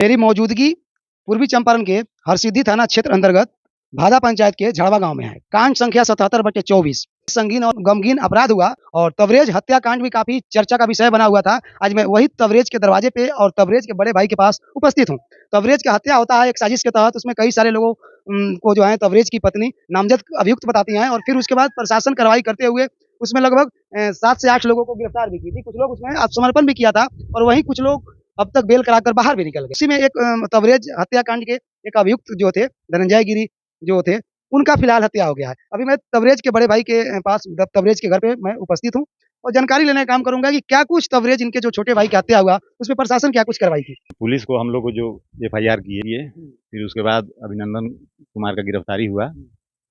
मेरी मौजूदगी पूर्वी चंपारण के हरसिद्धि थाना क्षेत्र अंतर्गत भादा पंचायत के झाड़वा गांव में है। कांड संख्या 77/24 संगीन और गमगीन अपराध हुआ और तवरेज हत्याकांड भी काफी चर्चा का विषय बना हुआ था। आज मैं वही तवरेज के दरवाजे पे और तवरेज के बड़े भाई के पास उपस्थित हूँ। तवरेज की हत्या होता है एक साजिश के तहत। उसमें कई सारे लोगों को जो है तवरेज की पत्नी नामजद अभियुक्त बताती हैं और फिर उसके बाद प्रशासन कार्रवाई करते हुए उसमें लगभग 7 से 8 लोगों को गिरफ्तार भी की थी। कुछ लोग उसमें आत्मसमर्पण भी किया था और वहीं कुछ लोग अब तक बेल कराकर बाहर भी निकल गए। इसी में एक तवरेज हत्याकांड के एक अभियुक्त जो थे धनंजय गिरी जो थे, उनका फिलहाल हत्या हो गया है। अभी मैं तवरेज के बड़े भाई के पास तवरेज के घर पे मैं उपस्थित हूँ और जानकारी लेने का काम करूंगा कि क्या कुछ तवरेज इनके जो छोटे भाई की हत्या हुआ उसमें प्रशासन क्या कुछ कार्रवाई की। पुलिस को हम लोग को जो एफआईआर की है, फिर उसके बाद अभिनंदन कुमार का गिरफ्तारी हुआ।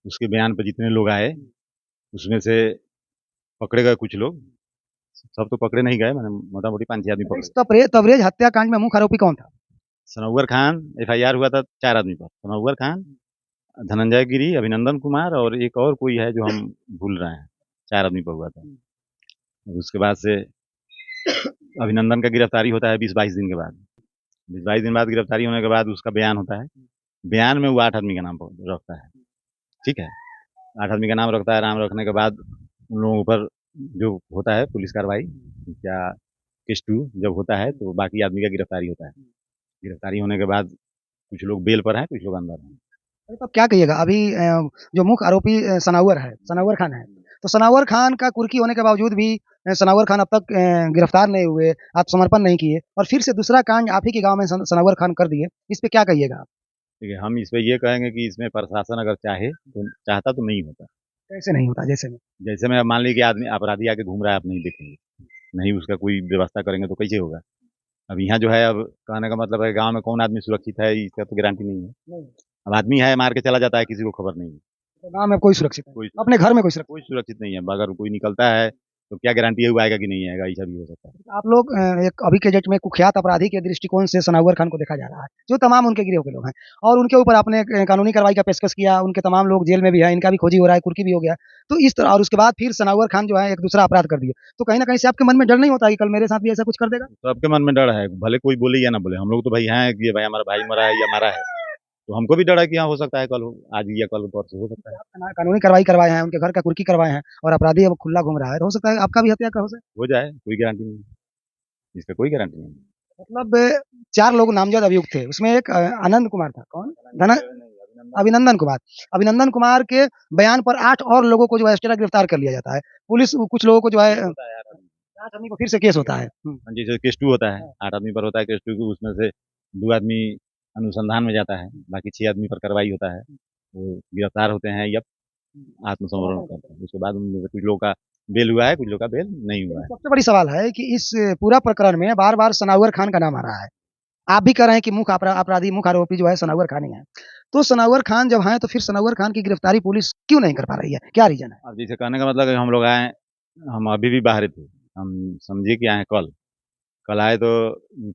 उसके बयान पर जितने लोग आए उसमें से पकड़े गए कुछ लोग, सब तो पकड़े नहीं गए, मैंने मोटा मोटी 5-6 आदमी पकड़े। तवरेज हत्याकांड में मुख्य आरोपी कौन था? सनौवर खान, एफआईआर हुआ था 4 आदमी पर। सनौवर खान, धनंजय गिरी, अभिनंदन कुमार और एक और कोई है जो हम भूल रहे हैं। 4 आदमी पर हुआ था। उसके बाद से अभिनंदन का गिरफ्तारी होता है 20-22 दिन के बाद। 20-22 दिन बाद गिरफ्तारी होने के बाद उसका बयान होता है। बयान में वो 8 आदमी का नाम रखता है। ठीक है, 8 आदमी का नाम रखता है। नाम रखने के बाद उन लोगों पर जो होता है पुलिस कार्रवाई या केस 2 जब होता है तो बाकी आदमी का गिरफ्तारी होता है। गिरफ्तारी होने के बाद कुछ लोग बेल पर हैं, कुछ लोग अंदर हैं। अरे तो क्या कहिएगा अभी जो मुख्य आरोपी सनावर खान है, तो सनावर खान का कुर्की होने के बावजूद भी सनावर खान अब तक गिरफ्तार नहीं हुए, आत्मसमर्पण नहीं किए और फिर से दूसरा कांड आप ही के गांव में सनावर खान कर दिए। इस पे क्या कहिएगा आप? ठीक है, हम इस पे ये कहेंगे कि इसमें प्रशासन अगर चाहता तो नहीं होता। कैसे नहीं होता? जैसे में जैसे में मान लीजिए कि आदमी अपराधी आके घूम रहा है, आप नहीं देखेंगे, नहीं उसका कोई व्यवस्था करेंगे तो कैसे होगा। अब यहाँ जो है, अब कहने का मतलब है गांव में कौन आदमी सुरक्षित है इसका तो गारंटी नहीं है। अब आदमी है मार के चला जाता है, किसी को खबर नहीं है। तो गांव में कोई सुरक्षित नहीं, कोई अपने घर में कोई सुरक्षित कोई सुरक्षित नहीं है। अगर कोई निकलता है तो क्या गारंटी है वो आएगा कि नहीं आएगा, ऐसा भी हो सकता है। नहीं। आप लोग एक अभी के डेट में कुख्यात अपराधी के दृष्टिकोण से सनावर खान को देखा जा रहा है, जो तमाम उनके गिरोह के लोग हैं और उनके ऊपर आपने कानूनी कार्रवाई का पेशकश किया। उनके तमाम लोग जेल में भी है, इनका भी खोजी हो रहा है, कुर्की भी हो गया। तो इस तरह और उसके बाद फिर सनावर खान जो है एक दूसरा अपराध कर दिए, तो कहीं ना कहीं से आपके मन में डर नहीं होता कि कल मेरे साथ भी ऐसा कुछ कर देगा? तो आपके मन में डर है, भले कोई बोले या ना बोले। हम लोग तो भाई हैं कि भाई हमारा भाई मरा है या मरा है, तो हमको भी डर है कि हाँ हो सकता है कल हो, आज या कल परसों हो सकता है। आप कानूनी कार्रवाई करवाए हैं, उनके घर का कुर्की करवाए हैं और अपराधी अब खुला घूम रहा है, तो हो सकता है आपका भी हत्या का हो जाए। हो जाए, कोई गारंटी नहीं, इसका कोई गारंटी नहीं। मतलब 4 लोग नामजद अभियुक्त थे, उसमें एक आनंद कुमार था। कौन? धन अभिनंदन कुमार। अभिनंदन कुमार के बयान पर 8 और लोगों को जो है एक्स्ट्रा गिरफ्तार कर लिया जाता है। पुलिस कुछ लोगों को जो है 8 आदमी को फिर से केस होता है। जैसे केस 2 होता है, 8 आदमी पर होता है केस 2 को, उसमें से 2 आदमी अनुसंधान में जाता है, बाकी 6 आदमी पर कार्रवाई होता है। वो गिरफ्तार होते हैं या आत्मसमर्पण करते हैं। उसके बाद उनमें से कुछ लोगों का बेल हुआ है, कुछ लोगों का बेल नहीं हुआ है। सबसे बड़ी सवाल है कि इस पूरा प्रकरण में बार-बार सनावर खान का नाम आ रहा है। आप भी कह रहे हैं कि मुख्य अपराधी, मुख्य आरोपी जो है सनावर खान ही है। तो सनावर खान जब हैं तो फिर सनावर खान की गिरफ्तारी पुलिस क्यों नहीं कर पा रही है? क्या रीज़न है? अब जैसे कहने का मतलब है, हम लोग आए, हम अभी भी बाहर थे, हम समझे कि आए कल। कल आए तो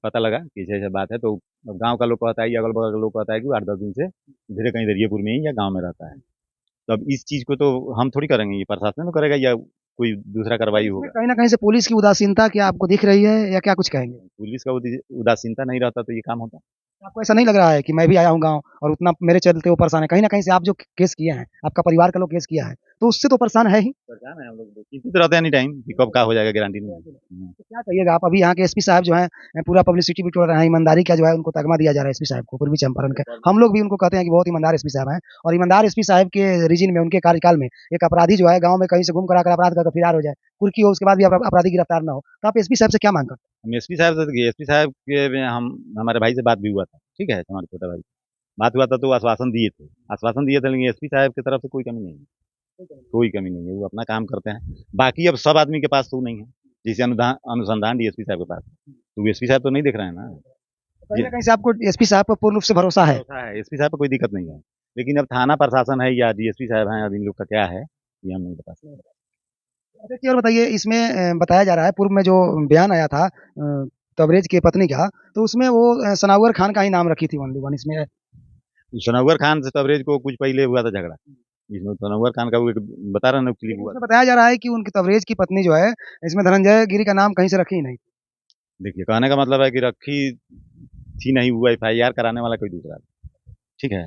पता लगा कि ऐसे-ऐसे बात है, तो गाँव का लोग कहता है या अगल-बगल का लोग कहता है कि वो 8-10 दिन से इधरे कहीं दरियापुर में ही या गाँव में रहता है। तो अब इस चीज़ को तो हम थोड़ी करेंगे, ये प्रशासन तो करेगा या कोई दूसरा कार्रवाई इसमें होगा। कहीं न कहीं से पुलिस की उदासीनता क्या आपको दिख रही है या क्या कुछ कहेंगे? पुलिस का उदासीनता नहीं रहता तो ये काम होता। आपको ऐसा नहीं लग रहा है कि मैं भी आया हूँ गाँव और उतना मेरे चलते वो परेशान है? कहीं न कहीं से आप जो केस किए हैं, आपका परिवार का लोग केस किया है, तो उससे तो परेशान है ही। परेशान है हम लोग, चिंतित रहते हैं एनी टाइम कि कब क्या हो जाएगा, गारंटी नहीं है। तो क्या कहिएगा आप? अभी यहाँ के एसपी साहब जो हैं पूरा पब्लिसिटी भी कर रहे हैं, ईमानदारी का जो है उनको तगमा दिया जा रहा है एसपी साहब को, पूर्वी चंपारण के। हम लोग भी उनको कहते हैं कि बहुत ईमानदार एसपी साहब हैं और ईमानदार एसपी साहब के रीजन में, उनके कार्यकाल में एक अपराधी जो है गाँव में कहीं से घूम कर आकर अपराध करके फरार हो जाए, कुर्की हो, उसके बाद भी अपराधी गिरफ्तार ना हो, तो आप एसपी साहब से क्या माँग करते हैं? हम एसपी साहब से, देखिए एसपी साहब के में हम, हमारे भाई से बात भी हुआ था, ठीक है, हमारे छोटा भाई, बात हुआ था तो आश्वासन दिए थे, लेकिन एसपी साहब की तरफ से कोई कमी नहीं है, कोई कमी नहीं है, वो अपना काम करते हैं। बाकी अब सब आदमी के पास तो नहीं है, जैसे अनुसंधान डीएसपी साहब के पास, तो एसपी साहब तो नहीं देख रहे हैं ना। कहीं न कहीं से आपको एसपी साहब पर पूर्ण रूप से भरोसा है। भरोसा है, एसपी साहब पर कोई दिक्कत नहीं है, लेकिन अब थाना प्रशासन है या डीएसपी साहब हैं, अब इन लोग का क्या है ये हम नहीं बता सकते। अच्छा, एक चीज़ और बताइए, इसमें बताया जा रहा है पूर्व में जो बयान आया था तबरेज़ की पत्नी का, तो उसमें वो सनावर खान का ही नाम रखी थी ओनली वन इसमें। सनौवर खान से तबरेज को कुछ पहले हुआ था झगड़ा, जिसमें सनौवर खान का वो एक बता रहा ना क्लिप हुआ उसमें था। बताया जा रहा है कि उनकी तबरेज़ की पत्नी जो है, इसमें धनंजय गिरी का नाम कहीं से रखी ही नहीं। देखिए कहने का मतलब है कि रखी थी नहीं, हुआ FIR कराने वाला कोई दूसरा था। ठीक है।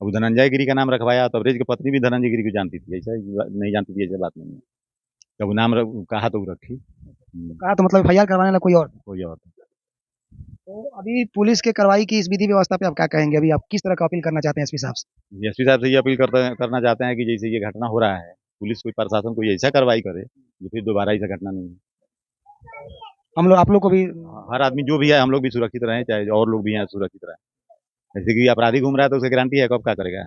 अब धनंजय गिरी का नाम रखवाया, तबरेज की पत्नी भी धनंजय गिरी को जानती थी, ऐसा नहीं जानती थी, ऐसा बात नहीं है। जब नाम कहा तो वो रखी। कहा तो मतलब FIR करवाने वाला कोई और। कोई और। तो अभी पुलिस के कार्रवाई की इस विधि व्यवस्था पे आप क्या कहेंगे? अभी आप किस तरह का अपील करना चाहते हैं एसपी साहब से? एसपी साहब से ये अपील करना चाहते हैं कि जैसे ये घटना हो रहा है, पुलिस कोई प्रशासन कोई ऐसा कार्रवाई करे जो फिर दोबारा ऐसा घटना नहीं हो। हम लोग आप लोग को भी हर आदमी जो भी है, हम लोग भी सुरक्षित रहें, चाहे और लोग भी हैं सुरक्षित रहें। जैसे कि अपराधी घूम रहा है तो उसकी गारंटी है, कब क्या करेगा।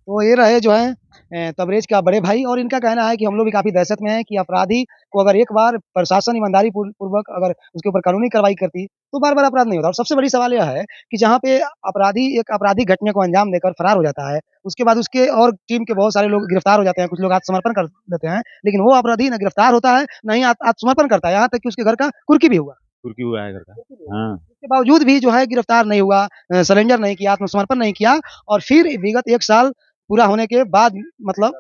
तो ये रहे जो है तबरेज का बड़े भाई, और इनका कहना है कि हम लोग भी काफ़ी दहशत में हैं कि अपराधी को अगर एक बार प्रशासन ईमानदारी पूर्वक अगर उसके ऊपर कानूनी कार्रवाई करती, तो बार-बार अपराध नहीं होता। और सबसे बड़ी सवाल यह है कि जहाँ पे अपराधी एक आपराधिक घटना को अंजाम देकर फरार हो जाता है, उसके बाद उसके और टीम के बहुत सारे लोग गिरफ्तार हो जाते हैं, कुछ लोग आत्मसमर्पण कर देते हैं, लेकिन वो अपराधी ना गिरफ्तार होता है, ना ही आत्मसमर्पण करता है, यहाँ तक कि उसके घर का कुर्की भी हुआ। कुर्की हुआ है घर का। हाँ। इसके बावजूद भी जो है गिरफ्तार नहीं हुआ, सरेंडर नहीं किया, आत्मसमर्पण नहीं किया, और फिर विगत 1 साल पूरा होने के बाद, मतलब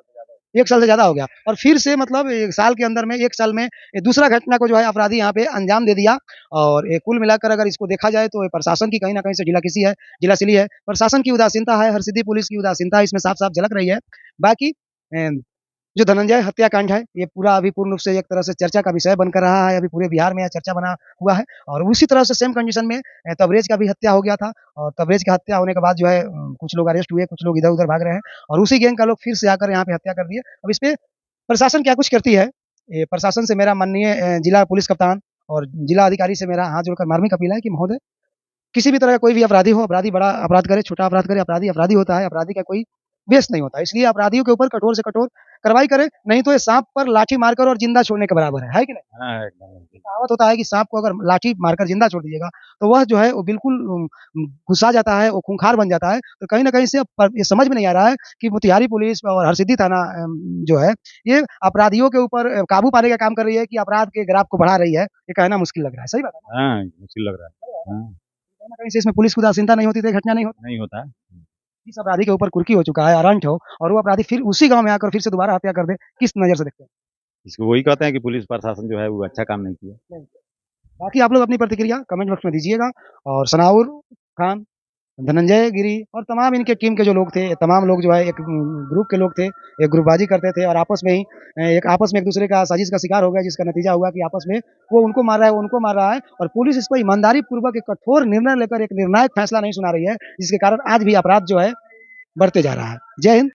1 साल से ज़्यादा हो गया, और फिर से मतलब 1 साल के अंदर में 1 साल में ये दूसरा घटना को जो है अपराधी यहाँ पे अंजाम दे दिया। और ये कुल मिलाकर अगर इसको देखा जाए तो ये प्रशासन की कहीं न कहीं से ढिलासिली है, प्रशासन की उदासीनता है, हरसिद्धि पुलिस की उदासीनता इसमें साफ-साफ झलक रही है। बाकी जो धनंजय हत्याकांड है, ये पूरा अभी पूर्ण रूप से एक तरह से चर्चा का विषय बनकर रहा है, अभी पूरे बिहार में यह चर्चा बना हुआ है। और उसी तरह से सेम कंडीशन में तबरेज़ का भी हत्या हो गया था, और तबरेज़ की हत्या होने के बाद जो है कुछ लोग अरेस्ट हुए, कुछ लोग इधर-उधर भाग रहे हैं, और उसी गैंग का लोग फिर से आकर यहाँ पे हत्या कर दिए। अब इस पे प्रशासन क्या कुछ करती है, ये प्रशासन से मेरा माननीय जिला पुलिस कप्तान और जिला अधिकारी से मेरा हाथ जोड़कर मार्मिक अपील है कि महोदय, किसी भी तरह का कोई भी अपराधी हो, अपराधी बड़ा अपराध करे, छोटा अपराध करे, अपराधी अपराधी होता है, अपराधी का कोई बेस नहीं होता है। इसलिए अपराधियों के ऊपर कठोर से कठोर कार्रवाई करें, नहीं तो ये साँप पर लाठी मारकर और जिंदा छोड़ने के बराबर है कि नहीं? हाँ, एकदम। कहावत होता है कि साँप को अगर लाठी मारकर जिंदा छोड़ दीजिएगा, तो वह जो है वो बिल्कुल गुस्सा जाता है, वो खूंखार बन जाता है। तो कहीं न कहीं से ये समझ में नहीं आ रहा है कि मोतिहारी पुलिस और हरसिद्धि थाना जो है, ये अपराधियों के ऊपर काबू पाने का काम कर रही है कि अपराध के ग्राफ को बढ़ा रही है, ये कहना मुश्किल लग रहा है। सही बात है ना? हाँ, मुश्किल लग रहा है। हाँ, कहीं न कहीं से इसमें पुलिस की उदासीनता नहीं होती तो ये घटना नहीं होती। नहीं होता। जिस अपराधी के ऊपर कुर्की हो चुका है, वारंट हो, और वो अपराधी फिर उसी गाँव में आकर फिर से दोबारा हत्या कर दे, किस नज़र से देखते हैं? इसको वही कहते हैं कि पुलिस प्रशासन जो है वो अच्छा काम नहीं किया। नहीं। बाकी आप लोग अपनी प्रतिक्रिया कमेंट बॉक्स में दीजिएगा, और सनाउर खान, धनंजय गिरी और तमाम इनके टीम के जो लोग थे, तमाम लोग जो है एक ग्रुप के लोग थे, एक ग्रुपबाजी करते थे, और आपस में ही आपस में एक-दूसरे का साजिश का शिकार हो गए, जिसका नतीजा हुआ कि आपस में वो उनको मार रहा है, वो उनको मार रहा है, और पुलिस इस पर ईमानदारी पूर्वक एक कठोर निर्णय लेकर एक निर्णायक फैसला नहीं सुना रही है, जिसके कारण आज भी अपराध जो है बढ़ते जा रहा है। जय हिंद।